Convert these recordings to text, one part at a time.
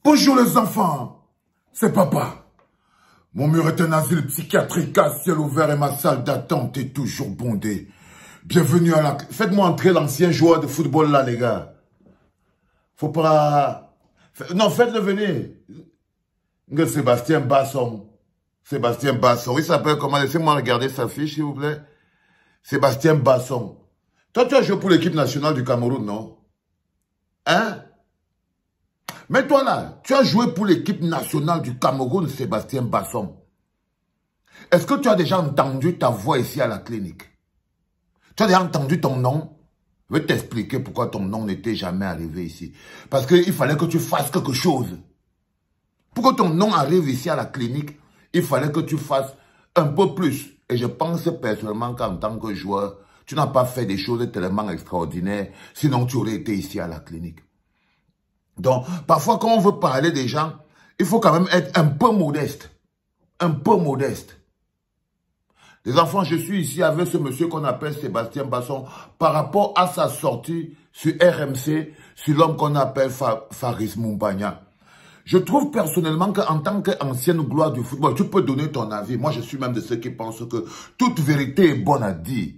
Bonjour les enfants, c'est papa. Mon mur est un asile psychiatrique à ciel ouvert et ma salle d'attente est toujours bondée. Bienvenue à la... Faites-moi entrer l'ancien joueur de football là, les gars. Faut pas... Non, faites-le venir. Sébastien Basson. Sébastien Basson. Il s'appelle comment? Laissez-moi regarder sa fiche, s'il vous plaît. Sébastien Basson. Toi, tu as joué pour l'équipe nationale du Cameroun, non? Hein? Mais toi là, tu as joué pour l'équipe nationale du Cameroun, Sébastien Basson. Est-ce que tu as déjà entendu ta voix ici à la clinique? Tu as déjà entendu ton nom? Je vais t'expliquer pourquoi ton nom n'était jamais arrivé ici. Parce qu'il fallait que tu fasses quelque chose. Pour que ton nom arrive ici à la clinique, il fallait que tu fasses un peu plus. Et je pense personnellement qu'en tant que joueur, tu n'as pas fait des choses tellement extraordinaires. Sinon, tu aurais été ici à la clinique. Donc, parfois, quand on veut parler des gens, il faut quand même être un peu modeste. Un peu modeste. Les enfants, je suis ici avec ce monsieur qu'on appelle Sébastien Basson par rapport à sa sortie sur RMC, sur l'homme qu'on appelle Faris Moumbagna. Je trouve personnellement qu'en tant qu'ancienne gloire du football, tu peux donner ton avis. Moi, je suis même de ceux qui pensent que toute vérité est bonne à dire.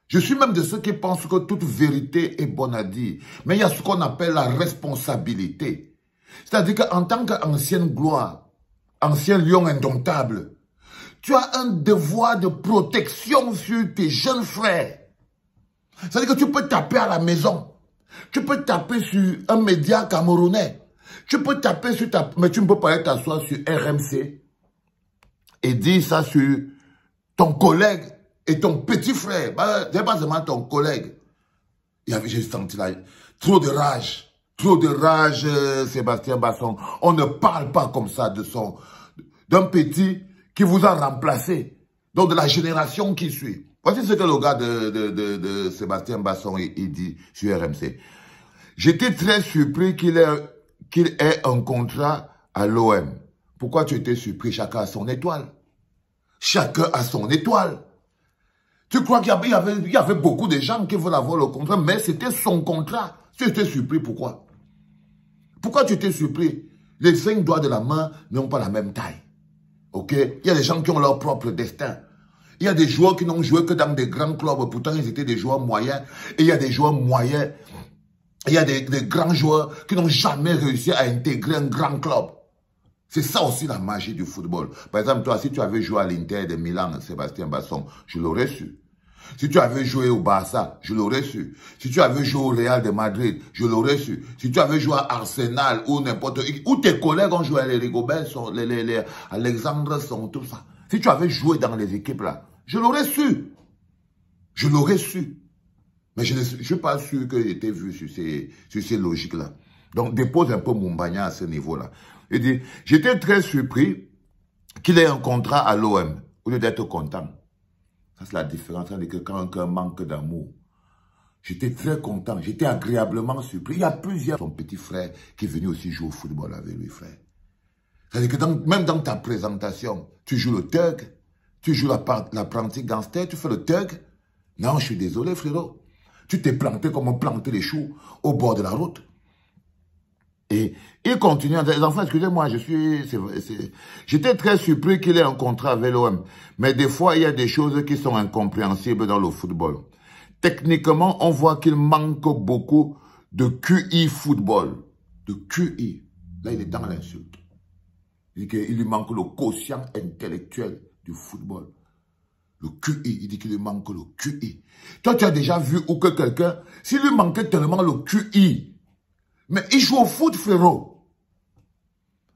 Je suis même de ceux qui pensent que toute vérité est bonne à dire. Mais il y a ce qu'on appelle la responsabilité. C'est-à-dire qu'en tant qu'ancienne gloire, ancien lion indomptable, tu as un devoir de protection sur tes jeunes frères. C'est-à-dire que tu peux taper à la maison. Tu peux taper sur un média camerounais. Tu peux taper sur ta... Mais tu ne peux pas aller t'asseoir sur RMC et dire ça sur ton collègue et ton petit frère. C'est pas seulement ton collègue. J'ai senti là, trop de rage. Trop de rage, Sébastien Basson. On ne parle pas comme ça d'un petit qui vous a remplacé. Donc de la génération qui suit. Voici ce que le gars de Sébastien Basson il dit sur RMC. J'étais très surpris qu'il ait un contrat à l'OM. Pourquoi tu étais surpris? Chacun a son étoile. Chacun a son étoile. Tu crois qu'il y avait beaucoup de gens qui veulent avoir le contrat, mais c'était son contrat. Tu étais surpris, pourquoi? Pourquoi tu étais surpris? Les 5 doigts de la main n'ont pas la même taille. Ok? Il y a des gens qui ont leur propre destin. Il y a des joueurs qui n'ont joué que dans des grands clubs, pourtant ils étaient des joueurs moyens. Et il y a des joueurs moyens. Il y a des grands joueurs qui n'ont jamais réussi à intégrer un grand club. C'est ça aussi la magie du football. Par exemple, toi, si tu avais joué à l'Inter de Milan, Sébastien Basson, je l'aurais su. Si tu avais joué au Barça, je l'aurais su. Si tu avais joué au Real de Madrid, je l'aurais su. Si tu avais joué à Arsenal ou n'importe où tes collègues ont joué, les Rigobert, les Alexandre, tout ça. Si tu avais joué dans les équipes là, je l'aurais su. Je l'aurais su. Mais je ne suis pas sûr que j'étais vu sur ces logiques-là. Donc, dépose un peu Moumbagna à ce niveau-là. Il dit, j'étais très surpris qu'il ait un contrat à l'OM, au lieu d'être content. Ça, c'est la différence entre quand un manque d'amour. J'étais très content, j'étais agréablement surpris. Il y a plusieurs, son petit frère, qui est venu aussi jouer au football avec lui, frère. C'est-à-dire que même dans ta présentation, tu joues le thug, tu joues l'apprenti gangster, tu fais le thug. Non, je suis désolé, frérot. Tu t'es planté comme on plantait les choux au bord de la route. Et il continue, les enfants, excusez-moi, j'étais très surpris qu'il ait un contrat avec l'OM. Mais des fois, il y a des choses qui sont incompréhensibles dans le football. Techniquement, on voit qu'il manque beaucoup de QI football. De QI. Là, il est dans l'insulte. Il dit qu'il lui manque le quotient intellectuel du football. Le QI, il dit qu'il lui manque le QI. Toi, tu as déjà vu où que quelqu'un, s'il lui manquait tellement le QI, mais il joue au foot, frérot.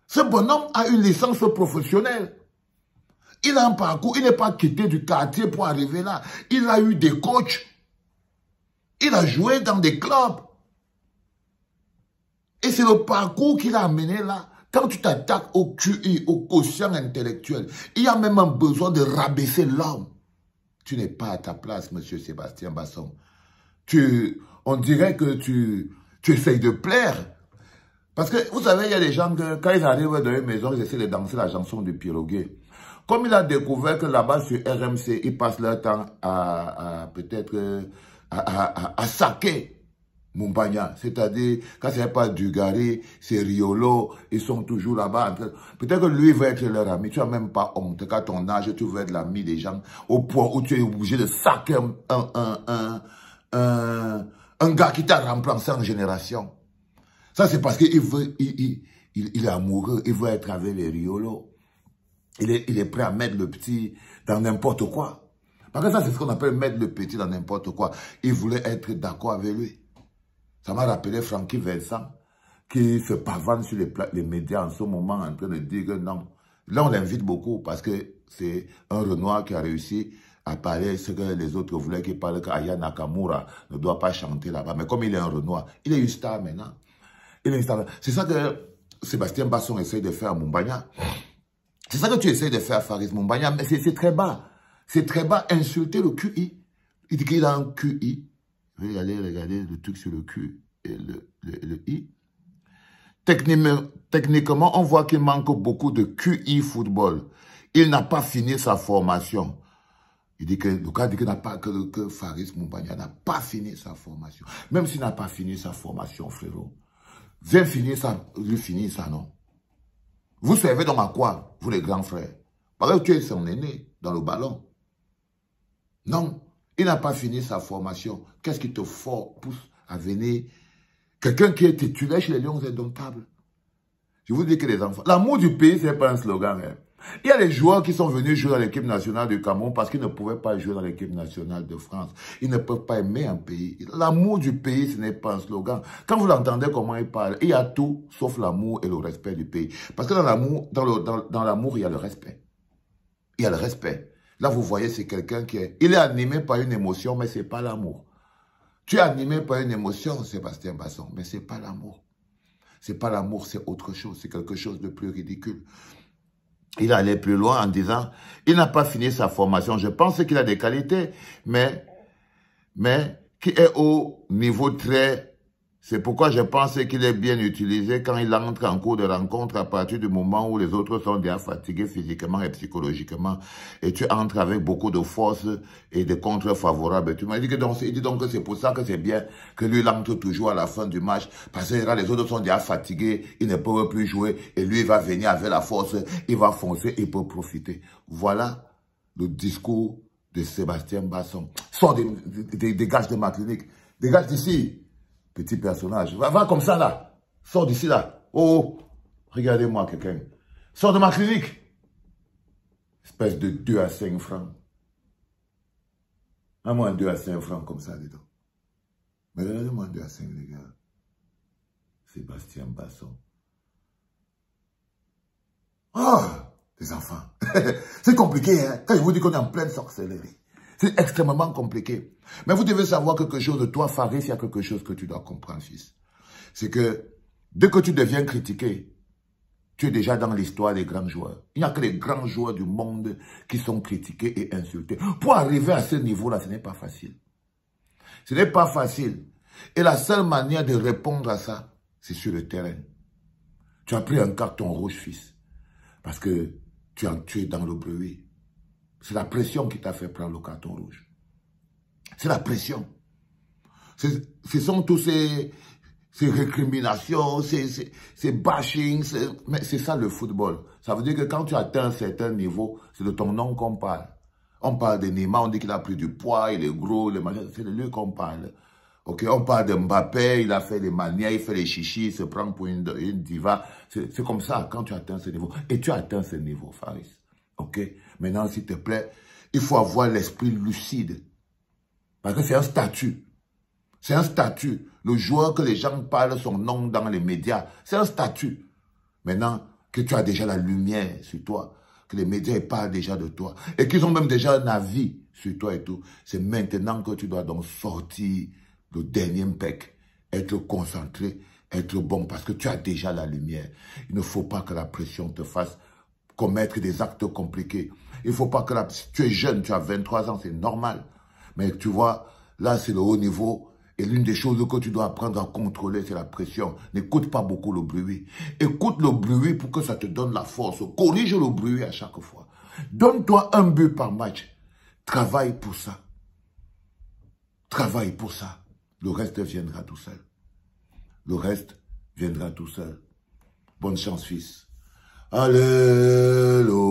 Ce bonhomme a une licence professionnelle. Il a un parcours, il n'est pas quitté du quartier pour arriver là. Il a eu des coachs. Il a joué dans des clubs. Et c'est le parcours qu'il a amené là. Quand tu t'attaques au QI, au quotient intellectuel, il y a même un besoin de rabaisser l'homme. Tu n'es pas à ta place, monsieur Sébastien Basson. On dirait que tu essayes de plaire. Parce que, vous savez, il y a des gens que, quand ils arrivent dans une maison, ils essaient de danser la chanson du piroguet. Comme il a découvert que là-bas, sur RMC, ils passent leur temps à peut-être à saquer Mumbagna, c'est-à-dire, quand c'est pas Dugarry, c'est Riolo, ils sont toujours là-bas. Peut-être que lui va être leur ami. Tu n'as même pas honte. Qu'à ton âge, tu veux être l'ami des gens, au point où tu es obligé de saquer un gars qui t'a remplacé en génération. Ça, c'est parce qu'il veut, il est amoureux, il veut être avec les Riolo. Il est prêt à mettre le petit dans n'importe quoi. Parce que ça, c'est ce qu'on appelle mettre le petit dans n'importe quoi. Il voulait être d'accord avec lui. Ça m'a rappelé Francky Vincent, qui se pavane sur les médias en ce moment en train de dire que non. Là, on l'invite beaucoup parce que c'est un Renoir qui a réussi à parler ce que les autres voulaient qu'il parle, qu'Aya Nakamura ne doit pas chanter là-bas. Mais comme il est un Renoir, il est une star maintenant. Il est une star. C'est ça que Sébastien Basson essaye de faire à Mumbagna. C'est ça que tu essayes de faire à Faris Mumbagna, mais c'est très bas. C'est très bas, insulter le QI. Il dit qu'il a un QI. Regardez le truc sur le Q et le I. Techniquement, on voit qu'il manque beaucoup de QI football. Il n'a pas fini sa formation. Il dit que le cas dit que Faris Mumbagna n'a pas fini sa formation. Même s'il n'a pas fini sa formation, frérot. Viens finir ça, lui finir ça, non? Vous servez donc à quoi, vous les grands frères? Parce que tu es son aîné dans le ballon. Non. Il n'a pas fini sa formation. Qu'est-ce qui te pousse à venir? Quelqu'un qui est titulaire chez les Lions indomptables. Je vous dis que les enfants... L'amour du pays, ce n'est pas un slogan. Hein. Il y a des joueurs qui sont venus jouer dans l'équipe nationale du Cameroun parce qu'ils ne pouvaient pas jouer dans l'équipe nationale de France. Ils ne peuvent pas aimer un pays. L'amour du pays, ce n'est pas un slogan. Quand vous l'entendez comment il parle, il y a tout sauf l'amour et le respect du pays. Parce que dans l'amour, il y a le respect. Il y a le respect. Là, vous voyez, c'est quelqu'un qui est... Il est animé par une émotion, mais ce n'est pas l'amour. Tu es animé par une émotion, Sébastien Basson, mais ce n'est pas l'amour. Ce n'est pas l'amour, c'est autre chose. C'est quelque chose de plus ridicule. Il allait plus loin en disant, il n'a pas fini sa formation. Je pense qu'il a des qualités, mais qui est au niveau très... C'est pourquoi je pense qu'il est bien utilisé quand il entre en cours de rencontre à partir du moment où les autres sont déjà fatigués physiquement et psychologiquement. Et tu entres avec beaucoup de force et de contre favorables. Il dit donc que c'est pour ça que c'est bien que lui, il entre toujours à la fin du match. Parce que les autres sont déjà fatigués, ils ne peuvent plus jouer. Et lui, il va venir avec la force, il va foncer, il peut profiter. Voilà le discours de Sébastien Basson. Sors, dégage de ma clinique. Dégage d'ici. Petit personnage. Va comme ça, là. Sors d'ici, là. Oh, regardez-moi, quelqu'un. Sors de ma clinique. Espèce de 2 à 5 francs. Donne-moi un 2 à 5 francs comme ça, dedans. Mais regardez-moi un 2 à 5, les gars. Sébastien Basson. Ah, les enfants. C'est compliqué, hein. Quand je vous dis qu'on est en pleine sorcellerie. C'est extrêmement compliqué. Mais vous devez savoir quelque chose de toi, Faris, il y a quelque chose que tu dois comprendre, fils. C'est que dès que tu deviens critiqué, tu es déjà dans l'histoire des grands joueurs. Il n'y a que les grands joueurs du monde qui sont critiqués et insultés. Pour arriver à ce niveau-là, ce n'est pas facile. Ce n'est pas facile. Et la seule manière de répondre à ça, c'est sur le terrain. Tu as pris un carton rouge, fils, parce que tu es dans le bruit. C'est la pression qui t'a fait prendre le carton rouge. C'est la pression. Ce sont tous ces récriminations, ces bashings. Mais c'est ça le football. Ça veut dire que quand tu atteins un certain niveau, c'est de ton nom qu'on parle. On parle de Neymar, on dit qu'il a pris du poids, il est gros, c'est de lui qu'on parle. Okay, on parle de Mbappé, il a fait les manières, il fait les chichis, il se prend pour une diva. C'est comme ça quand tu atteins ce niveau. Et tu atteins ce niveau, Faris. Ok? Maintenant, s'il te plaît, il faut avoir l'esprit lucide. Parce que c'est un statut. C'est un statut. Le joueur que les gens parlent son nom dans les médias, c'est un statut. Maintenant, que tu as déjà la lumière sur toi, que les médias parlent déjà de toi, et qu'ils ont même déjà un avis sur toi et tout, c'est maintenant que tu dois donc sortir le dernier pec, être concentré, être bon, parce que tu as déjà la lumière. Il ne faut pas que la pression te fasse commettre des actes compliqués. Il ne faut pas que tu es jeune, tu as 23 ans, c'est normal. Mais tu vois, là, c'est le haut niveau. Et l'une des choses que tu dois apprendre à contrôler, c'est la pression. N'écoute pas beaucoup le bruit. Écoute le bruit pour que ça te donne la force. Corrige le bruit à chaque fois. Donne-toi un but par match. Travaille pour ça. Travaille pour ça. Le reste viendra tout seul. Le reste viendra tout seul. Bonne chance, fils. Alléluia.